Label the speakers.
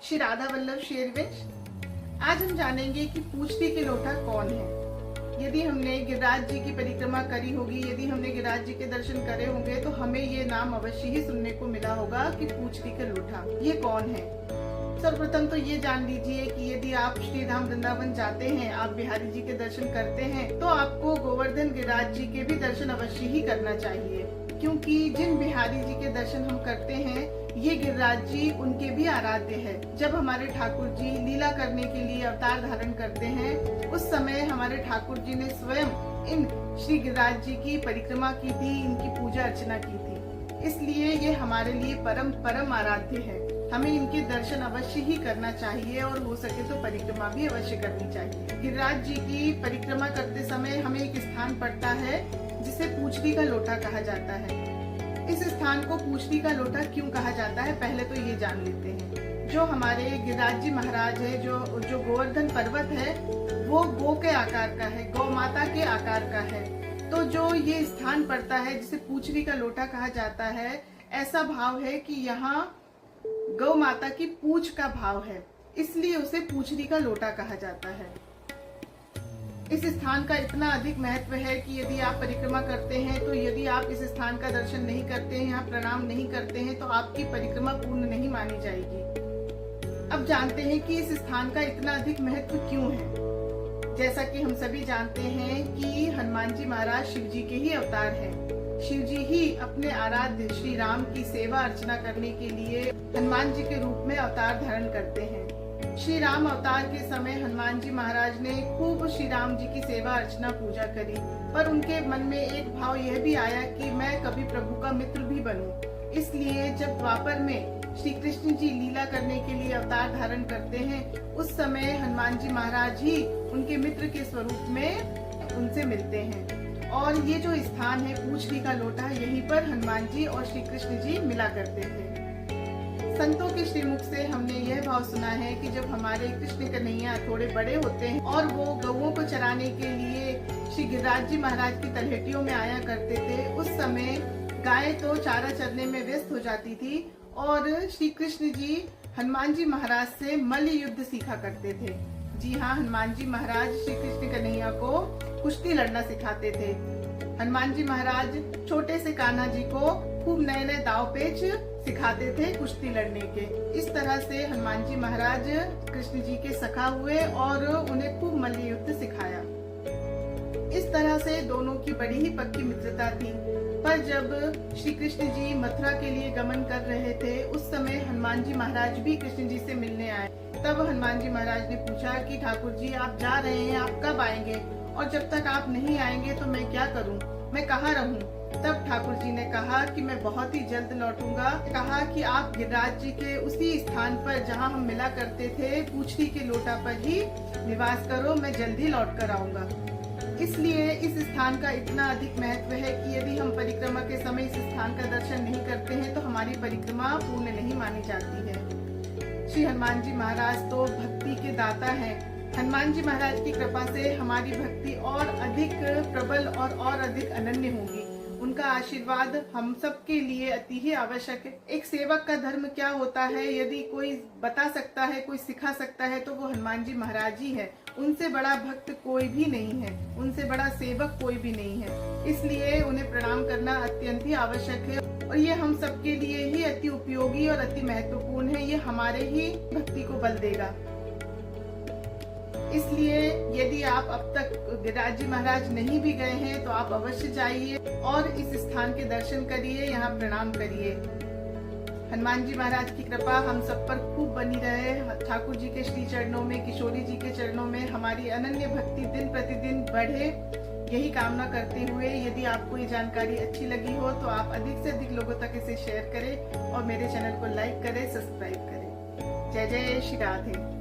Speaker 1: श्री राधा वल्लभ शेरविंश। आज हम जानेंगे कि पूछती के लोटा कौन है। यदि हमने गिरिराज जी की परिक्रमा करी होगी, यदि हमने गिरिराज जी के दर्शन करे होंगे, तो हमें ये नाम अवश्य ही सुनने को मिला होगा कि पूछती के लोटा ये कौन है। सर्वप्रथम तो ये जान लीजिए कि यदि आप श्री धाम वृंदावन जाते हैं, आप बिहारी जी के दर्शन करते हैं, तो आपको गोवर्धन गिरिराज जी के भी दर्शन अवश्य ही करना चाहिए, क्योंकि जिन बिहारी जी के दर्शन हम करते हैं ये गिरिराज जी उनके भी आराध्य है। जब हमारे ठाकुर जी लीला करने के लिए अवतार धारण करते हैं, उस समय हमारे ठाकुर जी ने स्वयं इन श्री गिरिराज जी की परिक्रमा की थी, इनकी पूजा अर्चना की थी। इसलिए ये हमारे लिए परम परम आराध्य है। हमें इनके दर्शन अवश्य ही करना चाहिए और हो सके तो परिक्रमा भी अवश्य करनी चाहिए। गिरिराज जी की परिक्रमा करते समय हमें एक स्थान पड़ता है जिसे पूछती का लोटा कहा जाता है। इस स्थान को पूछती का लोटा क्यों कहा जाता है, पहले तो ये जान लेते हैं। जो हमारे गिरिराज जी महाराज है, जो गोवर्धन पर्वत है, वो गो के आकार का है, गौ माता के आकार का है। तो जो ये स्थान पड़ता है जिसे पूछती का लोटा कहा जाता है, ऐसा भाव है कि यहाँ गौ माता की पूछ का भाव है, इसलिए उसे पूछती का लोटा कहा जाता है। इस स्थान का इतना अधिक महत्व है कि यदि आप परिक्रमा करते हैं, तो यदि आप इस स्थान का दर्शन नहीं करते हैं, यहाँ प्रणाम नहीं करते हैं, तो आपकी परिक्रमा पूर्ण नहीं मानी जाएगी। अब जानते हैं कि इस स्थान का इतना अधिक महत्व क्यों है। जैसा कि हम सभी जानते हैं कि हनुमान जी महाराज शिव जी के ही अवतार हैं। शिव जी ही अपने आराध्य श्री राम की सेवा अर्चना करने के लिए हनुमान जी के रूप में अवतार धारण करते हैं। श्री राम अवतार के समय हनुमान जी महाराज ने खूब श्री राम जी की सेवा अर्चना पूजा करी, पर उनके मन में एक भाव यह भी आया कि मैं कभी प्रभु का मित्र भी बनूं। इसलिए जब द्वापर में श्री कृष्ण जी लीला करने के लिए अवतार धारण करते हैं, उस समय हनुमान जी महाराज ही उनके मित्र के स्वरूप में उनसे मिलते हैं। और ये जो स्थान है पूछती का लोटा, यहीं पर हनुमान जी और श्री कृष्ण जी मिला करते थे। संतों के श्रीमुख से हमने यह भाव सुना है कि जब हमारे कृष्ण कन्हैया थोड़े बड़े होते हैं और वो गौओं को चराने के लिए श्री गिरिराज जी महाराज की तलहटियों में आया करते थे, उस समय गाय तो चारा चरने में व्यस्त हो जाती थी और श्री कृष्ण जी हनुमान जी महाराज से मल्ल युद्ध सीखा करते थे। जी हाँ, हनुमान जी महाराज श्री कृष्ण कन्हैया को कुश्ती लड़ना सिखाते थे। हनुमान जी महाराज छोटे से कान्हा जी को खूब नए नए दाव पेच सिखाते थे कुश्ती लड़ने के। इस तरह से हनुमान जी महाराज कृष्ण जी के सखा हुए और उन्हें खूब मल्ल युद्ध सिखाया। इस तरह से दोनों की बड़ी ही पक्की मित्रता थी। पर जब श्री कृष्ण जी मथुरा के लिए गमन कर रहे थे, उस समय हनुमान जी महाराज भी कृष्ण जी से मिलने आए। तब हनुमान जी महाराज ने पूछा कि ठाकुर जी आप जा रहे हैं, आप कब आएंगे, और जब तक आप नहीं आएंगे तो मैं क्या करूं, मैं कहाँ रहूं। तब ठाकुर जी ने कहा कि मैं बहुत ही जल्द लौटूंगा। कहा कि आप गिरिराज जी के उसी स्थान पर जहां हम मिला करते थे, पूछती के लोटा पर ही निवास करो, मैं जल्दी लौट कर आऊंगा। इसलिए इस स्थान का इतना अधिक महत्व है कि यदि हम परिक्रमा के समय इस स्थान का दर्शन नहीं करते हैं, तो हमारी परिक्रमा पूर्ण नहीं मानी जाती है। श्री हनुमान जी महाराज तो भक्ति के दाता हैं। हनुमान जी महाराज की कृपा से हमारी भक्ति और अधिक प्रबल और अधिक अनन्य होगी। उनका आशीर्वाद हम सब के लिए अति ही आवश्यक है। एक सेवक का धर्म क्या होता है, यदि कोई बता सकता है, कोई सिखा सकता है, तो वो हनुमान जी महाराज ही है। उनसे बड़ा भक्त कोई भी नहीं है, उनसे बड़ा सेवक कोई भी नहीं है। इसलिए उन्हें प्रणाम करना अत्यंत ही आवश्यक है और ये हम सबके लिए ही अति उपयोगी और अति महत्वपूर्ण है। ये हमारे ही भक्ति को बल देगा। इसलिए यदि आप अब तक गिरिराज जी महाराज नहीं भी गए हैं, तो आप अवश्य जाइए और इस स्थान के दर्शन करिए, यहाँ प्रणाम करिए। हनुमान जी महाराज की कृपा हम सब पर खूब बनी रहे। ठाकुर जी के श्री चरणों में, किशोरी जी के चरणों में हमारी अनन्य भक्ति दिन प्रतिदिन बढ़े, यही कामना करते हुए यदि आपको ये जानकारी अच्छी लगी हो तो आप अधिक से अधिक लोगों तक इसे शेयर करें और मेरे चैनल को लाइक करें, सब्सक्राइब करें। जय जय श्री राधे।